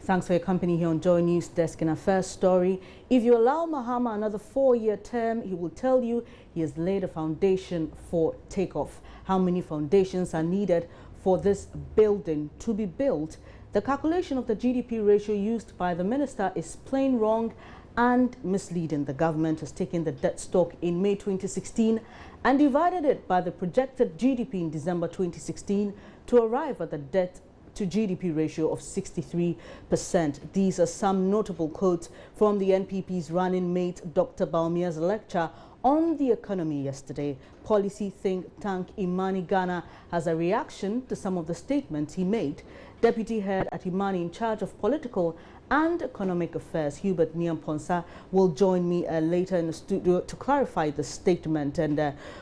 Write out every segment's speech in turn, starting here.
Thanks for your company here on Joy News Desk. In our first story, if you allow Mahama another 4-year term, he will tell you he has laid a foundation for takeoff. How many foundations are needed for this building to be built? The calculation of the GDP ratio used by the minister is plain wrong and misleading. The government has taken the debt stock in May 2016 and divided it by the projected GDP in December 2016 to arrive at the debt to GDP ratio of 63%. These are some notable quotes from the NPP's running mate Dr. Bawumia's lecture on the economy yesterday. Policy think tank Imani Ghana has a reaction to some of the statements he made. Deputy Head at Imani in charge of political and economic affairs, Hubert Niamponsa, will join me later in the studio to clarify the statement, and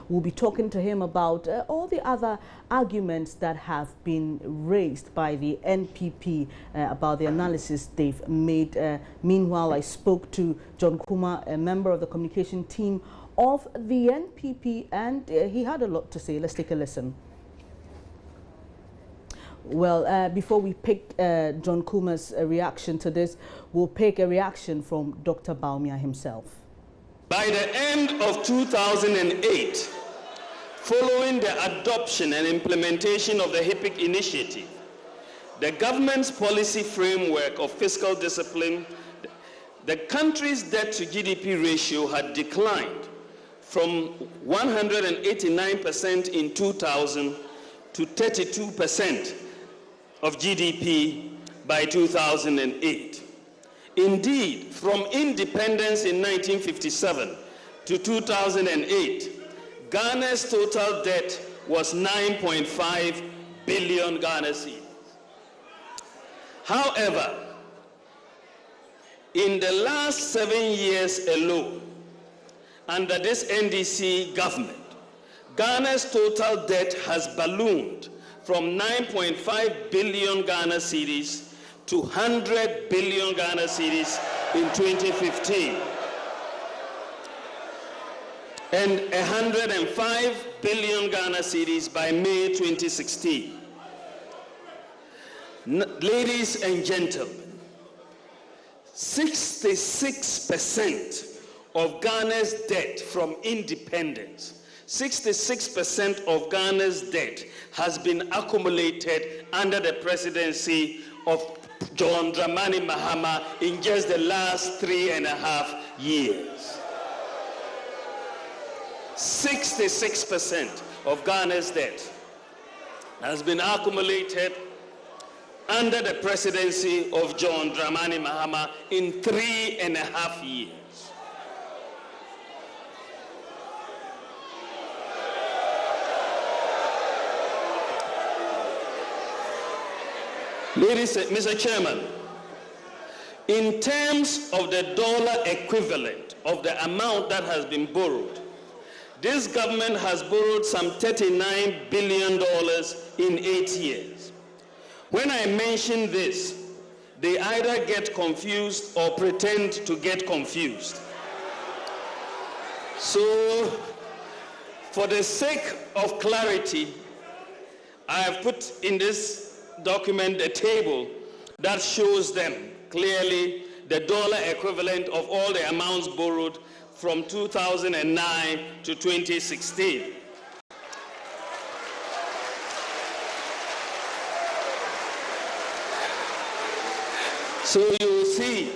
we'll be talking to him about all the other arguments that have been raised by the NPP about the analysis they've made. Meanwhile, I spoke to John Kuma, a member of the communication team of the NPP, and he had a lot to say. Let's take a listen. Well, before we pick John Kuma's reaction to this, we'll pick a reaction from Dr. Bawumia himself. By the end of 2008, following the adoption and implementation of the HIPIC initiative, the government's policy framework of fiscal discipline, the country's debt to GDP ratio had declined from 189% in 2000 to 32% of GDP by 2008. Indeed, from independence in 1957 to 2008, Ghana's total debt was 9.5 billion Ghana cedis. However, in the last 7 years alone, under this NDC government, Ghana's total debt has ballooned from 9.5 billion Ghana cedis to 100 billion Ghana cedis in 2015, and 105 billion Ghana cedis by May 2016. Ladies and gentlemen, 66% of Ghana's debt from independence, 66% of Ghana's debt has been accumulated under the presidency of John Dramani Mahama in just the last 3.5 years. 66% of Ghana's debt has been accumulated under the presidency of John Dramani Mahama in 3.5 years. Mr. Chairman, in terms of the dollar equivalent of the amount that has been borrowed, this government has borrowed some $39 billion in 8 years. When I mention this, they either get confused or pretend to get confused. So, for the sake of clarity, I have put in this document a table that shows them clearly the dollar equivalent of all the amounts borrowed from 2009 to 2016. So you will see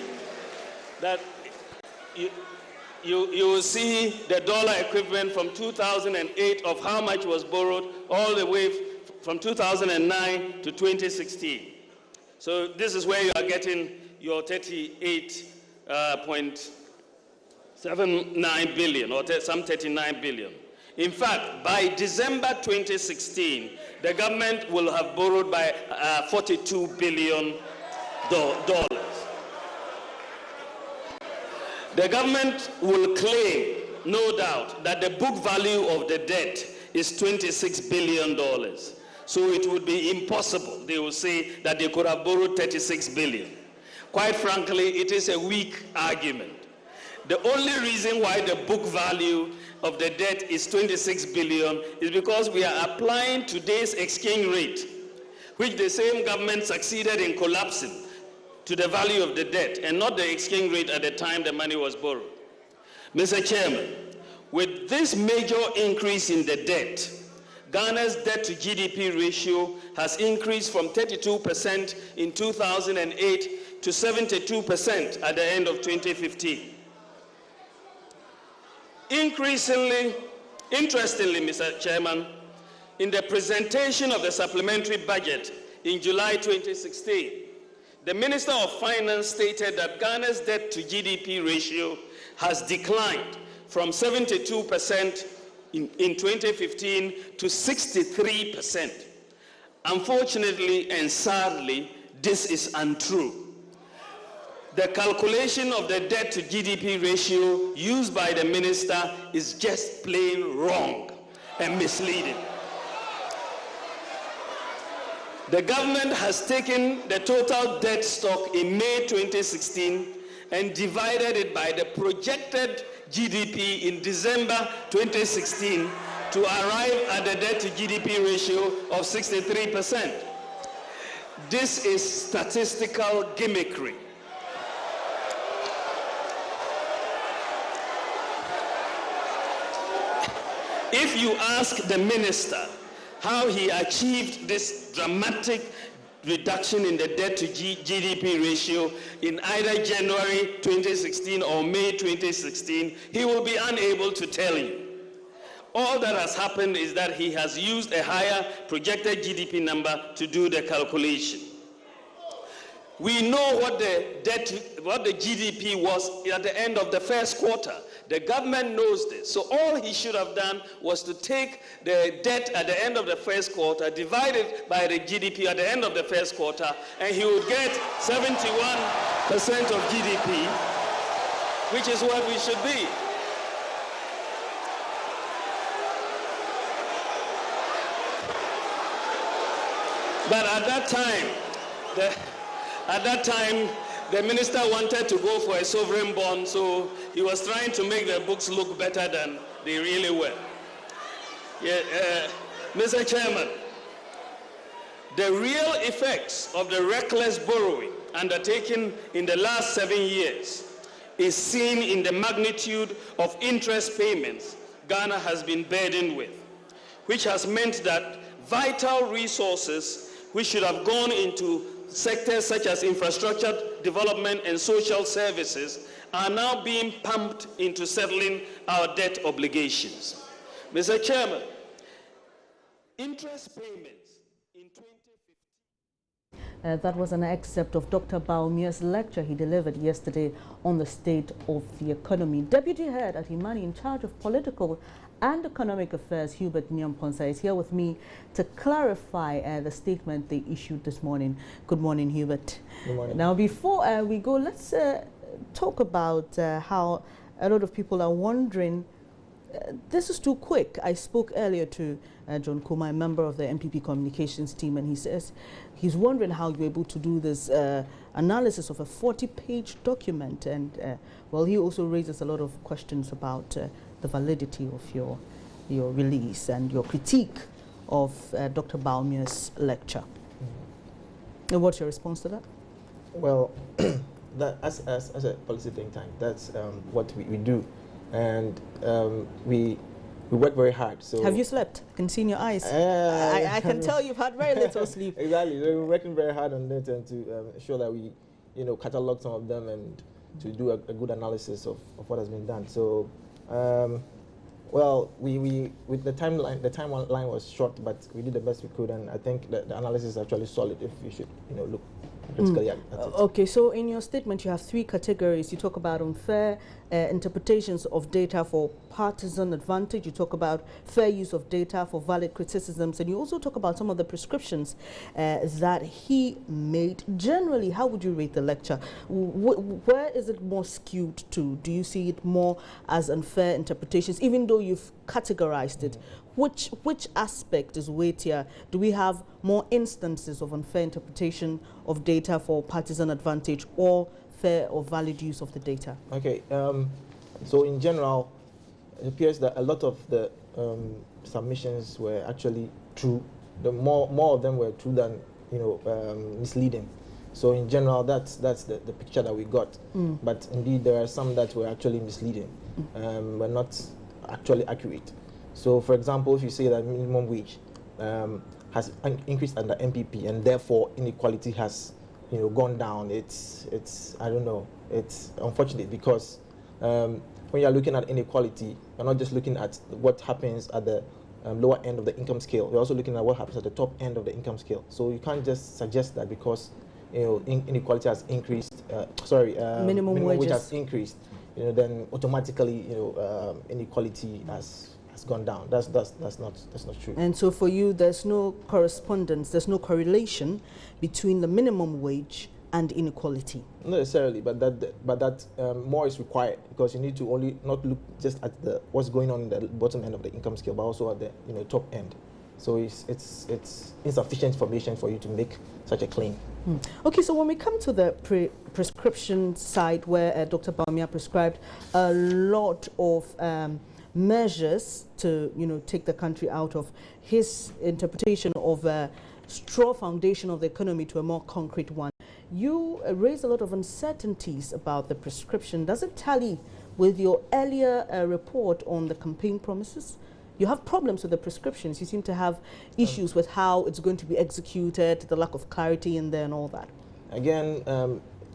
that you will see the dollar equivalent from 2008 of how much was borrowed all the way from 2009 to 2016. So this is where you are getting your 38.79 billion or some 39 billion. In fact, by December 2016, the government will have borrowed by $42 billion. The government will claim, no doubt, that the book value of the debt is $26 billion. So it would be impossible, they will say, that they could have borrowed 36 billion. Quite frankly, it is a weak argument. The only reason why the book value of the debt is 26 billion is because we are applying today's exchange rate, which the same government succeeded in collapsing to the value of the debt and not the exchange rate at the time the money was borrowed. Mr. Chairman, with this major increase in the debt, Ghana's debt to GDP ratio has increased from 32% in 2008 to 72% at the end of 2015. Interestingly, Mr. Chairman, in the presentation of the supplementary budget in July 2016, the Minister of Finance stated that Ghana's debt to GDP ratio has declined from 72% in 2015 to 63%. Unfortunately and sadly, this is untrue. The calculation of the debt to GDP ratio used by the minister is just plain wrong and misleading. The government has taken the total debt stock in May 2016 and divided it by the projected GDP in December 2016 to arrive at the debt to GDP ratio of 63%. This is statistical gimmickry. If you ask the minister how he achieved this dramatic reduction in the debt to GDP ratio in either January 2016 or May 2016, he will be unable to tell you. All that has happened is that he has used a higher projected GDP number to do the calculation. We know what the GDP was at the end of the first quarter. The government knows this. So all he should have done was to take the debt at the end of the first quarter, divide it by the GDP at the end of the first quarter, and he would get 71% of GDP, which is what we should be. But at that time, the minister wanted to go for a sovereign bond, so he was trying to make the books look better than they really were. Mr. Chairman, the real effects of the reckless borrowing undertaken in the last 7 years is seen in the magnitude of interest payments Ghana has been burdened with, which has meant that vital resources which should have gone into sectors such as infrastructure development and social services are now being pumped into settling our debt obligations. Mr. Chairman, interest payments in 2015. That was an excerpt of Dr. Bawumia's lecture he delivered yesterday on the state of the economy. Deputy Head at Imani in charge of political and economic affairs, Hubert Nyamponsa, is here with me to clarify the statement they issued this morning. Good morning, Hubert. Good morning. Now, before we go, let's talk about how a lot of people are wondering, this is too quick. I spoke earlier to John Kuma, a member of the MPP communications team, and he says he's wondering how you're able to do this analysis of a 40-page document. And, well, he also raises a lot of questions about the validity of your release and your critique of Dr. Bawumia's lecture. Mm-hmm. And what's your response to that? Well, that as a policy think tank, that's what we do, and we work very hard. So have you slept? I can see in your eyes. I can tell you've had very little sleep. Exactly. We're working very hard on that and to ensure that we, catalog some of them and to do a good analysis of what has been done. So. Well, we with the timeline was short, but we did the best we could, and I think that the analysis is actually solid. If we should, look critically at it. Okay, so in your statement, you have 3 categories. You talk about unfair interpretations of data for partisan advantage. You talk about fair use of data for valid criticisms, and you also talk about some of the prescriptions that he made. Generally, how would you rate the lecture? Where is it more skewed to? Do you see it more as unfair interpretations, even though you've categorized it? Which aspect is weightier? Do we have more instances of unfair interpretation of data for partisan advantage or fair or valid use of the data? Okay, so in general, it appears that a lot of the submissions were actually true. The more of them were true than misleading. So in general, that's the picture that we got. But indeed, there are some that were actually misleading, were not actually accurate. So for example, if you say that minimum wage has increased under MPP and therefore inequality has gone down, it's I don't know, it's unfortunate because when you're looking at inequality, you're not just looking at what happens at the lower end of the income scale. You're also looking at what happens at the top end of the income scale. So you can't just suggest that because inequality has increased, minimum wage has increased, then automatically inequality has gone down. That's not true. And so for you, there's no correspondence, there's no correlation between the minimum wage and inequality. Not necessarily, but that more is required because you need to only not look just at what's going on in the bottom end of the income scale, but also at the top end. So it's insufficient information for you to make such a claim. Okay, so when we come to the prescription side, where Dr. Bawumia prescribed a lot of measures to take the country out of his interpretation of a straw foundation of the economy to a more concrete one, you raised a lot of uncertainties about the prescription. Does it tally with your earlier report on the campaign promises? You have problems with the prescriptions. You seem to have issues with how it's going to be executed, the lack of clarity in there and all that. Again,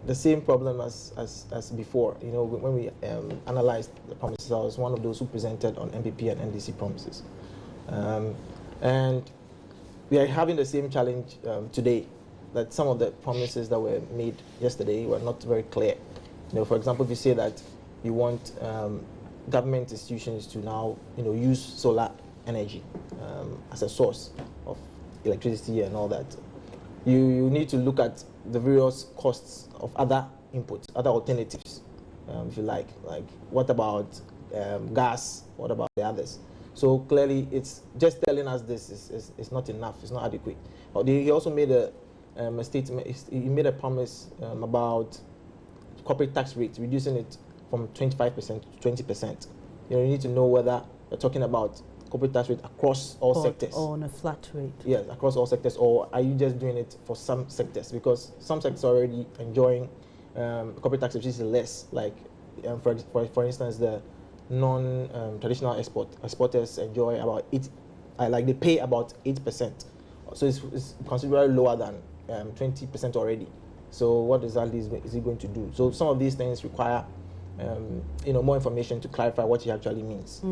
the same problem as before. When we analyzed the promises, I was one of those who presented on MPP and NDC promises. And we are having the same challenge today, that some of the promises that were made yesterday were not very clear. For example, if you say that you want government institutions to now, use solar energy as a source of electricity and all that, you need to look at the various costs of other inputs, other alternatives, if you like what about gas, what about the others? So clearly, it's just telling us this is not enough, it's not adequate. He also made a statement, he made a promise about corporate tax rates, reducing it from 25% to 20%. You need to know whether we're talking about corporate tax rate across all sectors. Or on a flat rate. Yes, across all sectors, or are you just doing it for some sectors? Because some sectors are already enjoying corporate tax rate is less. Like, for instance, the non-traditional exporters enjoy about 8, they pay about 8%. So it's considerably lower than 20% already. So what exactly is he going to do? So some of these things require more information to clarify what he actually means.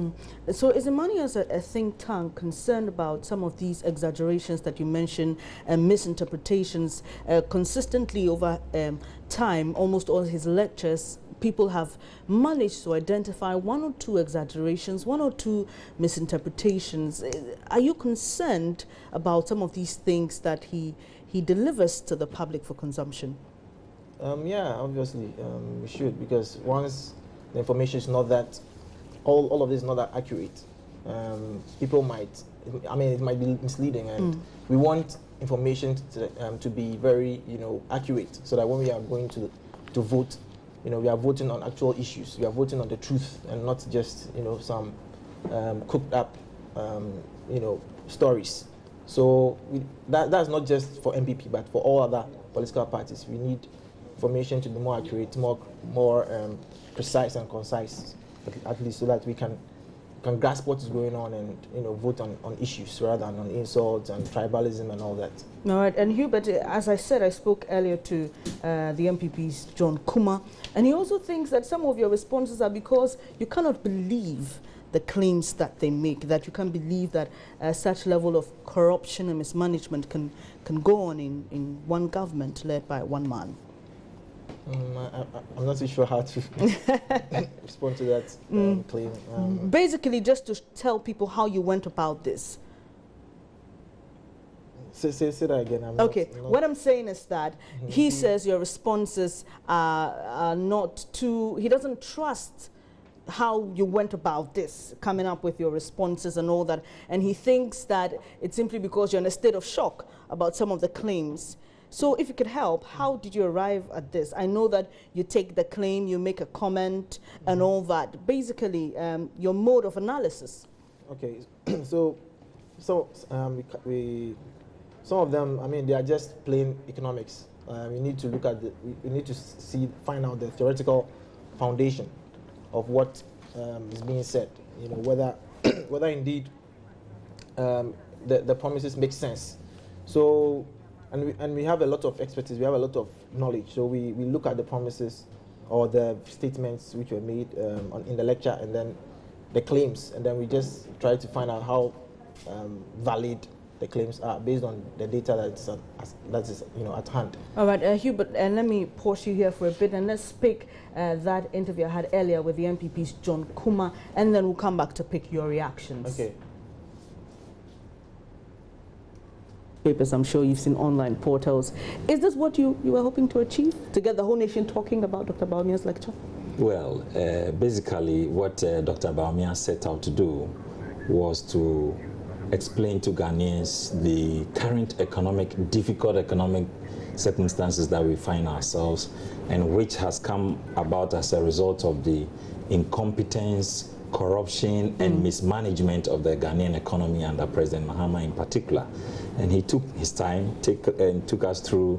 So is Imani as a think tank concerned about some of these exaggerations that you mentioned and misinterpretations consistently over time? Almost all his lectures, people have managed to identify one or two exaggerations, one or two misinterpretations. Are you concerned about some of these things that he delivers to the public for consumption? Yeah, obviously we should, because once the information is not that, all of this is not that accurate, people might, it might be misleading, and we want information to be very, accurate, so that when we are going to vote, we are voting on actual issues, we are voting on the truth, and not just, some cooked up, stories. So that's not just for MPP, but for all other political parties. We need information to be more accurate, more precise and concise, at least, so that we can grasp what is going on and vote on issues rather than on insults and tribalism and all that. All right, and Hubert, as I said, I spoke earlier to the MPP's John Kumah, and he also thinks that some of your responses are because you cannot believe the claims that they make, that you can't believe that such level of corruption and mismanagement can go on in one government led by one man. I'm not too sure how to respond to that claim. Basically, just to tell people how you went about this. Say that again. Okay, what I'm saying is that he says your responses are not too, he doesn't trust how you went about this, coming up with your responses and all that, and he thinks that it's simply because you're in a state of shock about some of the claims. So if you could help, how did you arrive at this? I know that you take the claim, you make a comment and all that. Basically, your mode of analysis. Okay, so some of them, they are just plain economics. we need to look at we need to find out the theoretical foundation of what is being said. You know, whether whether indeed the promises make sense. So, and we have a lot of expertise, we have a lot of knowledge. So we look at the promises or the statements which were made in the lecture, and then the claims, and then we just try to find out how valid the claims are based on the data that is at hand. All right, Hubert, and let me pause you here for a bit, and let's pick that interview I had earlier with the NPP's John Kumah, and then we'll come back to pick your reactions. Okay. Papers, I'm sure you've seen online portals. Is this what you were hoping to achieve, to get the whole nation talking about Dr. Bawumia's lecture? Well, basically what Dr. Bawumia set out to do was to explain to Ghanaians the current difficult economic circumstances that we find ourselves, and which has come about as a result of the incompetence, corruption, and mismanagement of the Ghanaian economy under President Mahama in particular. And he took his time and took us through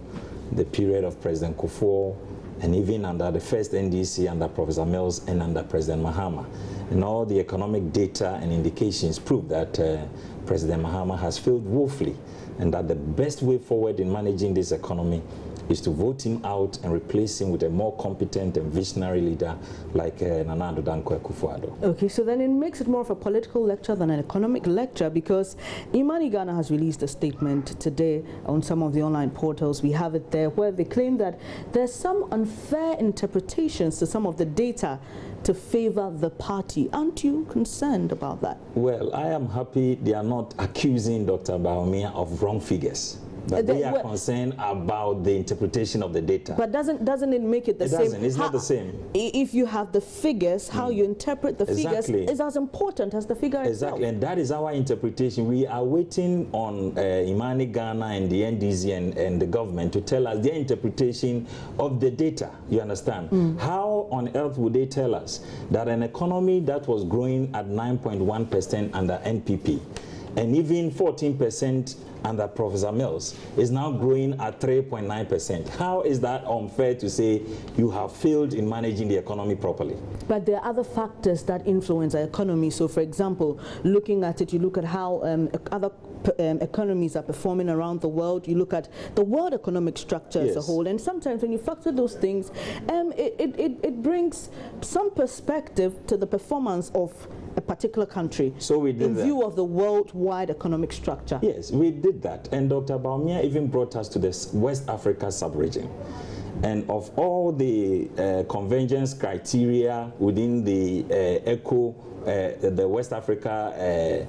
the period of President Kufuor, and even under the first NDC, under Professor Mills, and under President Mahama. And all the economic data and indications prove that President Mahama has failed woefully, and that the best way forward in managing this economy is to vote him out and replace him with a more competent and visionary leader like Nana Addo Dankwa Akufo-Addo. Okay, so then it makes it more of a political lecture than an economic lecture, because Imani Ghana has released a statement today on some of the online portals. We have it there, where they claim that there's some unfair interpretations to some of the data to favor the party. Aren't you concerned about that? Well, I am happy they are not accusing Dr. Bawumia of wrong figures. But they are concerned about the interpretation of the data. But doesn't it make it the same? It doesn't. It's not the same. If you have the figures, how you interpret the figures is as important as the figure itself. Exactly, and that is our interpretation. We are waiting on Imani Ghana and the NDC and the government to tell us their interpretation of the data. You understand? How on earth would they tell us that an economy that was growing at 9.1% under NPP and even 14% under Professor Mills is now growing at 3.9%. How is that unfair to say you have failed in managing the economy properly? But there are other factors that influence our economy. So, for example, looking at it, you look at how other economies are performing around the world. You look at the world economic structure as a whole, and sometimes when you factor those things, it brings some perspective to the performance of a particular country, so we did in view of the worldwide economic structure. Yes, we did that, and Dr. Bawumia even brought us to the West Africa sub-region. And of all the convergence criteria within the ECO, the West Africa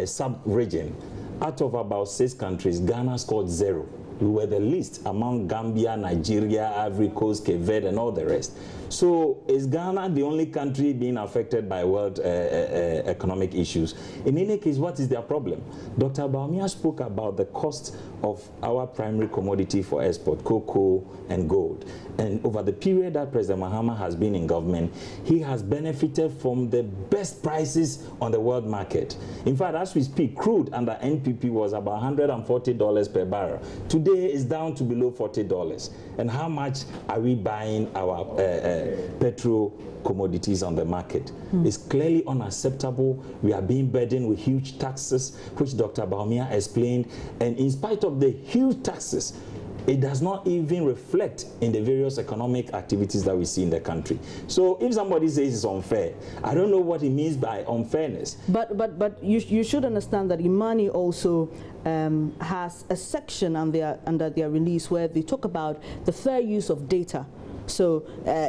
sub-region, out of about 6 countries, Ghana scored 0. We were the least among Gambia, Nigeria, Ivory Coast, Cape Verde, and all the rest. So is Ghana the only country being affected by world economic issues? In any case, what is their problem? Dr. Bawumia spoke about the cost of our primary commodity for export, cocoa and gold. And over the period that President Mahama has been in government, he has benefited from the best prices on the world market. In fact, as we speak, crude under NPP was about $140 per barrel. Today it's down to below $40. And how much are we buying our petrol commodities on the market? It's clearly unacceptable. We are being burdened with huge taxes, which Dr. Bawumia explained. And in spite of the huge taxes, it does not even reflect in the various economic activities that we see in the country. So if somebody says it's unfair, I don't know what he means by unfairness. But you should understand that Imani also has a section under their release where they talk about the fair use of data. So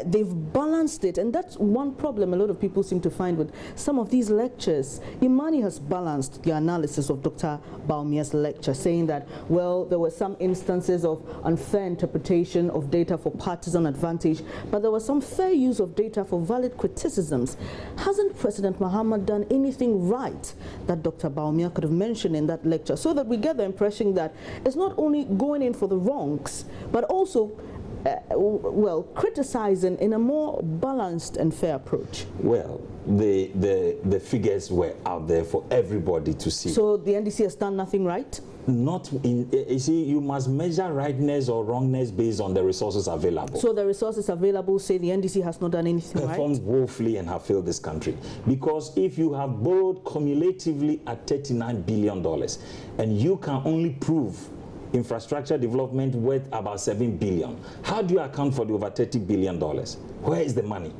they've balanced it, and that's one problem a lot of people seem to find with some of these lectures. Imani has balanced the analysis of Dr. Bawumia's lecture, saying that, well, there were some instances of unfair interpretation of data for partisan advantage, but there was some fair use of data for valid criticisms. Hasn't President Mahama done anything right that Dr. Bawumia could have mentioned in that lecture, so that we get the impression that it's not only going in for the wrongs, but also well, criticizing in a more balanced and fair approach? Well, the figures were out there for everybody to see. So the NDC has done nothing right? Not in, you see, you must measure rightness or wrongness based on the resources available. So the resources available say the NDC has not done anything performed right? woefully and have failed this country. Because if you have borrowed cumulatively at $39 billion and you can only prove infrastructure development worth about $7 billion, how do you account for the over $30 billion? Where is the money?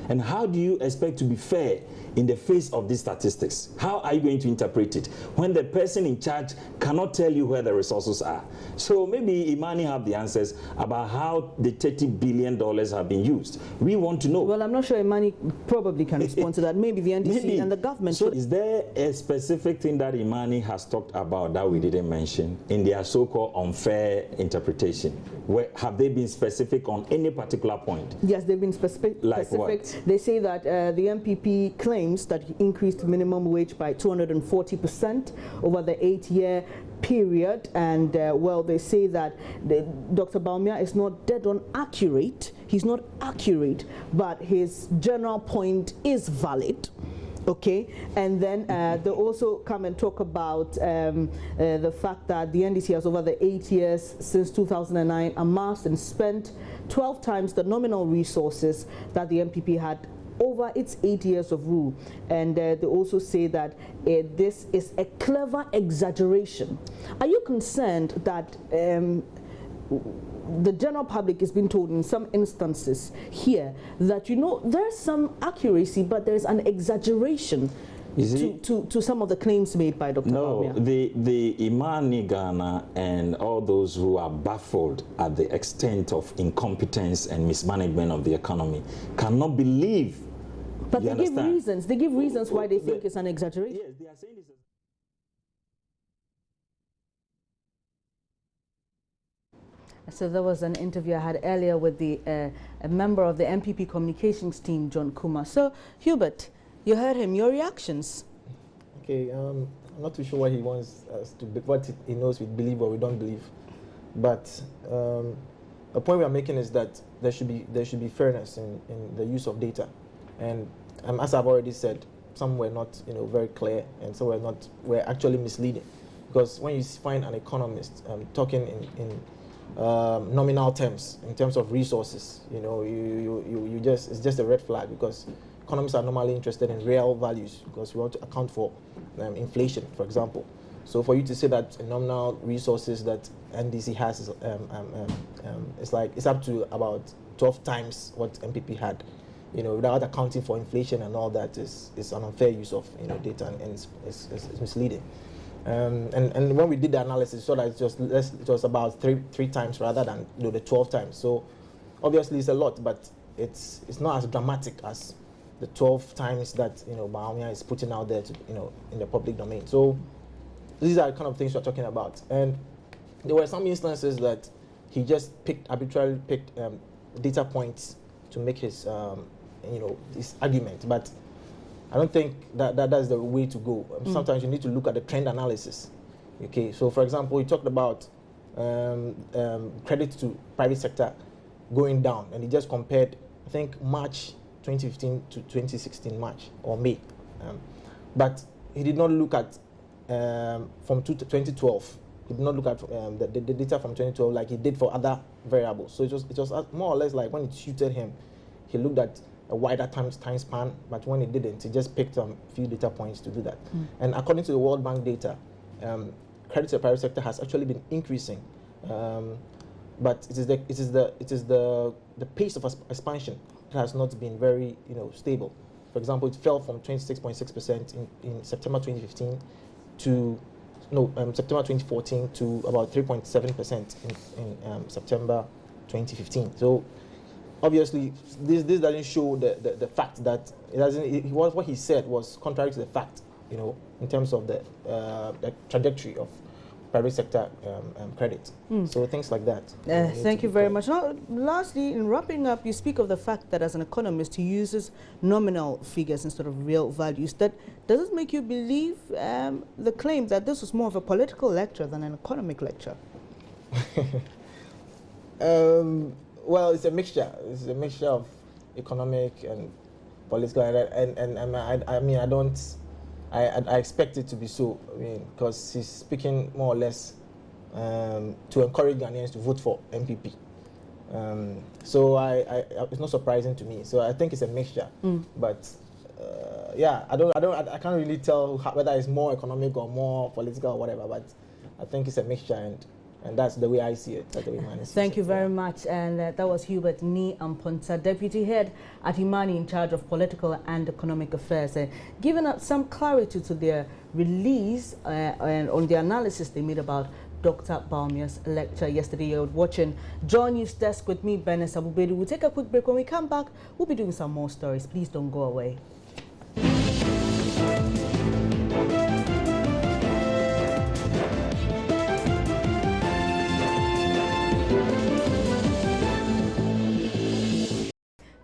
And how do you expect to be fair in the face of these statistics? How are you going to interpret it when the person in charge cannot tell you where the resources are? So maybe Imani have the answers about how the $30 billion have been used. We want to know. Well, I'm not sure Imani probably can respond to that. Maybe the NDC Maybe. and the government. So is there a specific thing that Imani has talked about that we didn't mention in their so-called unfair interpretation? Where, have they been specific on any particular point? Yes, they've been specific. Like what? They say that the MPP claims that he increased minimum wage by 240% over the 8-year period, and well, they say that Dr. Bawumia is not dead on accurate. He's not accurate, but his general point is valid. Okay, and then they also come and talk about the fact that the NDC has, over the 8 years since 2009, amassed and spent 12 times the nominal resources that the MPP had over its 8 years of rule. And they also say that this is a clever exaggeration. Are you concerned that the general public is being told in some instances here that, you know, there's some accuracy, but there's an exaggeration to some of the claims made by Dr. Bawumia? No, the Imani Ghana and all those who are baffled at the extent of incompetence and mismanagement of the economy cannot believe. But they give reasons. They give reasons why they think it's an exaggeration. Yes, they are saying this. So there was an interview I had earlier with a member of the MPP communications team, John Kuma. So, Hubert, you heard him. Your reactions? Okay, I'm not too sure what he wants us to be, what he knows we believe or we don't believe. But the point we are making is that there should be fairness in the use of data. And as I've already said, some were not very clear, and some were actually misleading. Because when you find an economist talking in nominal terms, in terms of resources, it's just a red flag, because economists are normally interested in real values, because we want to account for inflation, for example. So for you to say that nominal resources that NDC has is it's up to about 12 times what MPP had, without accounting for inflation and all that, is an unfair use of data, and it's misleading. And when we did the analysis, so that it was about three times rather than the 12 times. So obviously it's a lot, but it's not as dramatic as the 12 times that Bawumia is putting out there in the public domain. So these are the kind of things we're talking about. And there were some instances that he just arbitrarily picked data points to make his his argument, but I don't think that's the way to go. Sometimes you need to look at the trend analysis. Okay, so for example, he talked about credit to private sector going down, and he just compared, I think, March 2015 to 2016 March or May, but he did not look at from 2012. He did not look at the data from 2012 like he did for other variables. So it was more or less like when it suited him, he looked at a wider time span, but when it didn't, he just picked a few data points to do that. And according to the World Bank data, credit to the private sector has actually been increasing, but it is the pace of expansion that has not been very stable. For example, it fell from 26.6% in September 2015 to September 2014 to about 3.7% in September 2015. So obviously, this doesn't show the fact that it doesn't. What he said was contrary to the fact, in terms of the trajectory of private sector credit. So things like that. Thank you very much. Now, lastly, in wrapping up, you speak of the fact that as an economist, he uses nominal figures instead of real values. Does it make you believe the claim that this was more of a political lecture than an economic lecture? Well, it's a mixture. It's a mixture of economic and political, I expect it to be so. I mean, because he's speaking more or less to encourage Ghanaians to vote for MPP. So it's not surprising to me. So I think it's a mixture. But yeah, I can't really tell whether it's more economic or more political or whatever. But I think it's a mixture, and that's the way I see it. That's the way Imani sees it. Thank you very much. And that was Hubert Ni Amponsa, Deputy Head at Imani in charge of political and economic affairs, giving us some clarity to their release and on the analysis they made about Dr. Bawumia's lecture yesterday. You're watching Joy News Desk with me, Bernice Abubedu. We'll take a quick break. When we come back, we'll be doing some more stories. Please don't go away.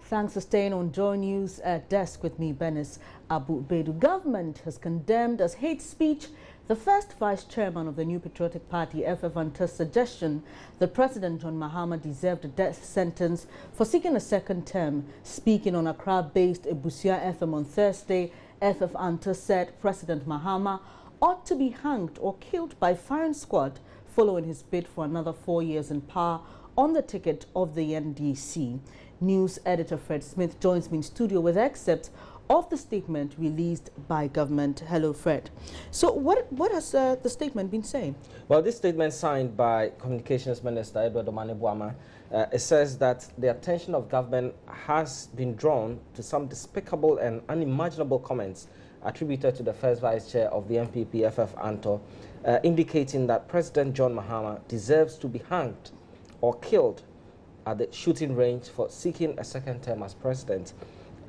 Thanks for staying on Joy News Desk with me, Bernice Abubedu. Government has condemned as hate speech the first vice chairman of the New Patriotic Party, FF Anta's suggestion that President John Mahama deserved a death sentence for seeking a second term. Speaking on Accra-based Ebusua FM on Thursday, FF Anta said President Mahama ought to be hanged or killed by firing squad following his bid for another 4 years in power on the ticket of the NDC. News editor Fred Smith joins me in studio with excerpts of the statement released by government. Hello, Fred. So what has the statement been saying? Well, this statement signed by Communications Minister Edward Omane-Boamah, it says that the attention of government has been drawn to some despicable and unimaginable comments attributed to the first vice chair of the NPP, FF Anto, indicating that President John Mahama deserves to be hanged or killed at the shooting range for seeking a second term as president.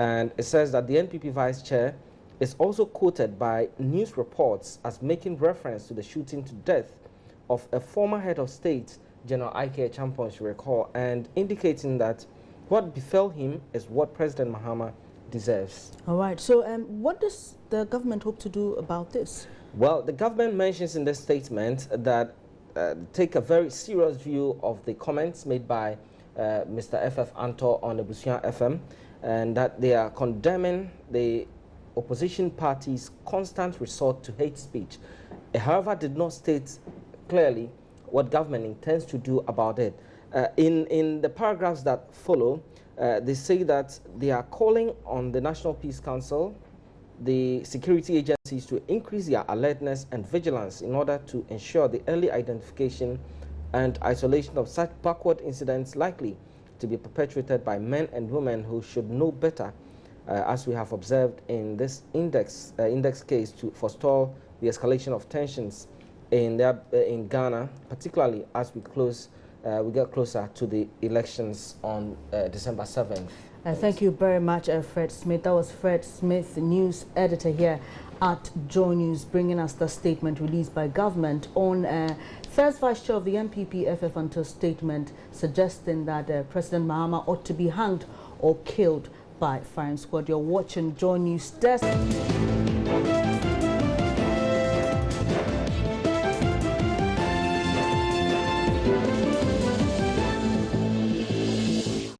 And it says that the NPP vice chair is also quoted by news reports as making reference to the shooting to death of a former head of state, General Ike Champon, you recall, and indicating that what befell him is what President Mahama deserves. All right. So what does the government hope to do about this? Well, the government mentions in this statement that take a very serious view of the comments made by Mr. FF Anto on Ebusua FM, and that they are condemning the opposition party's constant resort to hate speech. It, however, did not state clearly what government intends to do about it. In the paragraphs that follow, they say that they are calling on the National Peace Council, the security agencies to increase their alertness and vigilance in order to ensure the early identification and isolation of such backward incidents likely to be perpetrated by men and women who should know better, as we have observed in this index case, to forestall the escalation of tensions in Ghana, particularly as we get closer to the elections on December 7th. Thank you very much, Fred Smith. That was Fred Smith, the news editor here at Joy News, bringing us the statement released by government on first vice chair of the NPP, FF Anto's statement suggesting that President Mahama ought to be hanged or killed by firing squad. You're watching Joy News Desk.